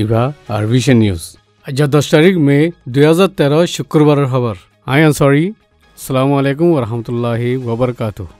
Eva আরভিশন news আজ 10 তারিখ মে 2013 শুক্রবারের খবর আই আনসারি আসসালামু আলাইকুম ওয়া রাহমাতুল্লাহি ওয়া বারাকাতুহু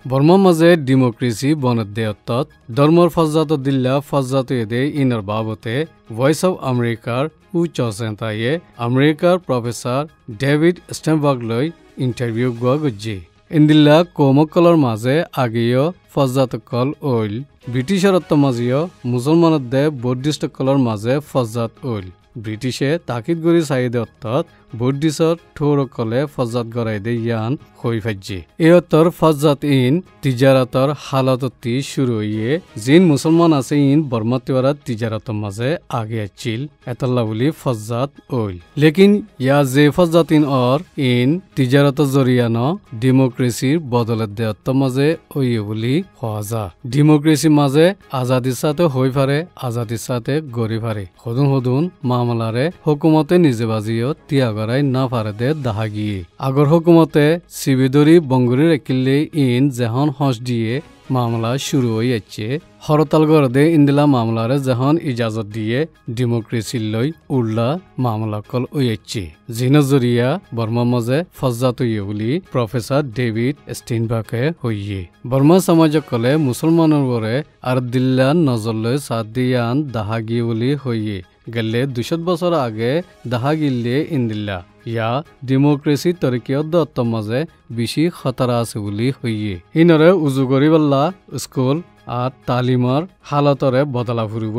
বর্মার মাঝে ডেমোক্রেসি বনদে অর্থাৎ ধর্মর ফজ্জাত দিল্লা ফজ্জাত এদে ইনার বাবতে ভয়েস অফ আমেরিকার উচ্চসেন্তায়ে আমেরিকার প্রফেসর ডেভিড স্টেনবার্গ লই ইন্টারভিউ গুয়া গজ্জি ইন্দিল্লা কোমকলর মাঝে আগেও ফজ্জাত কল ওইল ব্রিটিশের মাঝেও মুসলমানের দে বৌদ্ধিষ্ট কলর মাঝে ফজ্জাত ওইল ব্রিটিশে তাকিদ গরি চাইদে অর্থাৎ বৌদ্ধিসর ঠোর কলে ফজ্জাত গড়াই দে ইয়ান হই ফাজ্জি এয়তর ফজ্জাত ইন তিজারাতর হালততি শুরু হইয়ে জিন মুসলমান আছে ইন বর্মাতিওয়ারা তিজারাতর মাঝে আগে আছিল এতল্লা বলি ফজ্জাত ওইল লেকিন ইয়া যে ফজ্জাত ইন অর ইন তিজারাতর জরিয়ান ডেমোক্রেসির বদলের দেয়ত্ব মাঝে ওইয়ে বলি হওয়া ডেমোক্রেসির মাঝে আজাদির সাথে হই পারে আজাদির সাথে গড়ি পারে হদুন হদুন মামলারে হুকুমতে নিজে বাজিও তিয়াগরাই না পারে দে দাহা গিয়ে আগর হুকুমতে সিবিদরি বঙ্গুরি রেকিলে ইন যেহন হস দিয়ে মামলা শুরু হয়ে যাচ্ছে হরতাল গড়ে ইন্দিলা মামলারে যখন ইজাজত দিয়ে ডেমোক্রেসি লই উল্লা মামলা কল হয়েছে জিনা জরিয়া বর্মা মাঝে ফজ্জাত হইয়ে বলি প্রফেসর ডেভিড স্টেনবার্গে হইয়ে বর্মা সমাজ কলে মুসলমানের বরে আর দিল্লা নজরলৈ সাথ দিয়ান দাহা গিয়ে বলি হইয়ে গেলে 200 বছর আগে দাহা গিল্লে ইন্দিল্লা ইয়া ডেমোক্রেসি তরিকিয়ত দত্ত মাঝে বেশি খতরা আছে বলি হইয়ে ইনরে উজু করিবল্লা স্কুল আর তালিমর হালতরে বদলা ফুরিব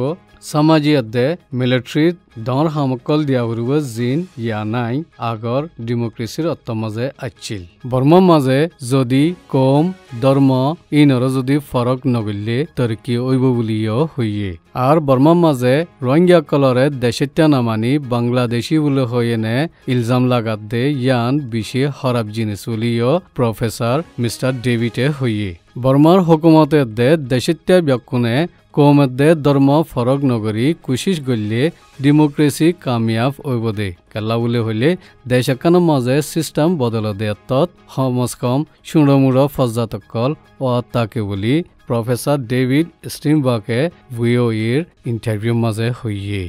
সমাজিয়তে মিলিটারি দর হামকল দিয়া ফুরিব জিন ইয়া নাই আগর ডেমোক্রেসির অত্ত মাঝে আছিল বর্মার মাঝে যদি কম ধর্ম ইনর যদি ফরক নগিলে তরকি ওইব বলিও হইয়ে আর বর্মার মাঝে রোহিঙ্গা কলরে দেশেত্যা নামানি বাংলাদেশি বলে হয়ে নে ইলজাম লাগাত দে ইয়ান বেশি খারাপ জিনিস বলিও প্রফেসর মিস্টার ডেভিডে হইয়ে বর্মার হুকুমতে দে দেশেত্যা ব্যকুনে কৌমদে ধর্ম ফরক নগরী কুশিস গল্লে ডেমোক্রেসি কামিয়াব হইব দে কেলা বলে হইলে দেশ একানোর মাঝে সিস্টেম বদল দে তৎ সমাজ কম সুড়মুড় ফজ্জাতকল ও তাকে বলি প্রফেসর ডেভিড স্টেনবার্গে ভিওইর ইন্টারভিউ মাঝে হইয়ে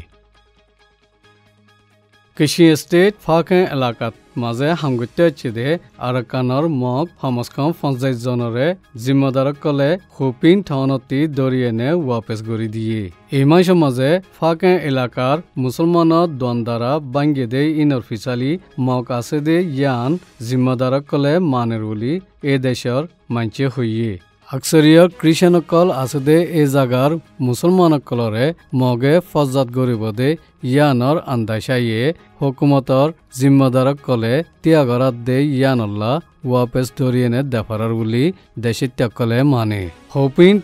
কৃষি স্টেট ফাঁকে এলাকাত মাঝে হামগত্যা চিদে আরকানর মগ সমাজকম 50 জনরে জিম্মাদারক কলে খুপিন থানতি দরিয়েনে ওয়াপেস গড়ি দিয়ে এই মাসের মাঝে ফাঁকে এলাকার মুসলমানত দ্বন্দ্বারা বাঙ্গে দে ইনর ফিসালি মগ আছে দে ইয়ান জিম্মাদারক কলে মানের বলি এ দেশের মানছে হইয়ে আকসরিয় খ্রিস্টানকল আছে দে এই জাগার মুসলমানকলরে মগে ফজ্জাত গরিব দে ইয়ানর আন্দাইশাইয়ে হুকুমতর জিম্মাদারক কলে তিয়াগরাত দে ইয়ানল্লা ওয়াপেস ধরিয়েনে দেফারার বলি দেশে ত্যাগকলে মানে হোপিন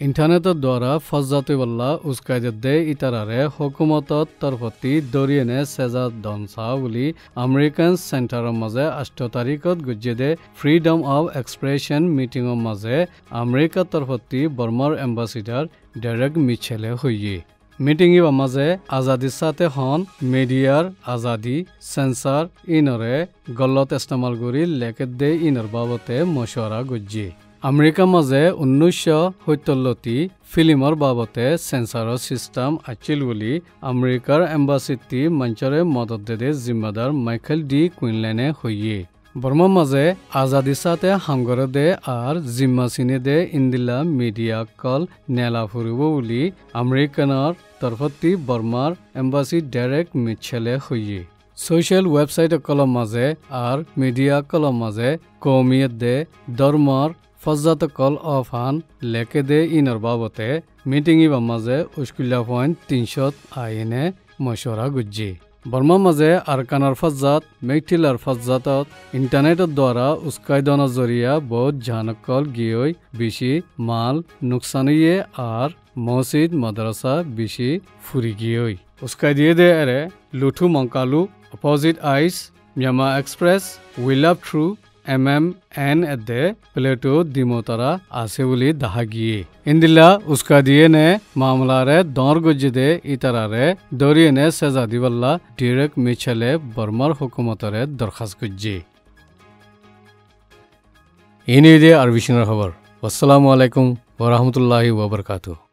ইন্টারনেটের দ্বারা ফজ্জাতিবল্লা উস্কাইদে দে ইতারারে হুকুমতত তরফতি দরিয়েনে সেজা দনসা বলি আমেরিকান সেন্টারের মাঝে 8 তারিখত গুজে দে ফ্রিডম অফ এক্সপ্রেশন মিটিংর মাঝে আমেরিকার তরফতি বর্মার এম্বাসিডার ডেরেক মিচেলে হইয়ে মিটিংয়ের মাঝে আজাদির সাথে হন মিডিয়ার আজাদি সেন্সার ইনরে গলত ইস্তেমাল করি লেখে দে ইনর বাবতে মশওয়ারা গুজে আমেরিকার মাঝে 1970 ফিল্মর বাবতে সেন্সারর সিস্টেম আছিল বলি আমেরিকার এম্বাসিটি মঞ্চরে মদত দে জিম্মাদার মাইকেল ডি কুইনল্যান্ডে হইয়ে বর্মার মাঝে আজাদির সাথে হামগরে দে আর জিম্মা চিনে দে ইন্দিলা মিডিয়া কল নেলা ফুরিব বলি আমেরিকানর তরফতি বর্মার এম্বাসি ডেরেক মিচেলে হইয়ে সোশ্যাল ওয়েবসাইট কলম মাঝে আর মিডিয়া কলম মাঝে কৌমিয়ত দে ধর্মর ফজ্জাত কল অফান লেখে দে ইনর বাবতে মিটিংই মাঝে উস্কুল্লা পয়েন্ট 300 আইনে মশওয়ারা গুজ্জি বর্মার মাঝে আরকানার ফজ্জাত মেঘটিলার ফজ্জাতত ইন্টারনেটের দ্বারা উস্কাইদনের জরিয়া বহুত জানকল গিয়ে বেশি মাল নুকসানিয়ে আর মসজিদ মাদ্রাসা বেশি ফুরি গিয়ে উস্কাই দিয়ে দে এরে লুঠু মঙ্কালু অপোজিট আইস মিয়ামা এক্সপ্রেস উইলাভ থ্রু MMN এদে প্লেটো দিমতারা আছে বলি দাহা গিয়ে ইন্দিল্লা উস্কা দিয়ে নে মামলারে দর গজ্জে দে ইতারারে দরিয়ে নে সেজা দিবল্লা ডিরেক্ট মিচেলে বর্মার হুকুমতরে দরখাস্ত গজ্জে ইনি দে আরবিশনের খবর আসসালামু আলাইকুম ওয়া রাহমাতুল্লাহি ওয়া বারাকাতুহু।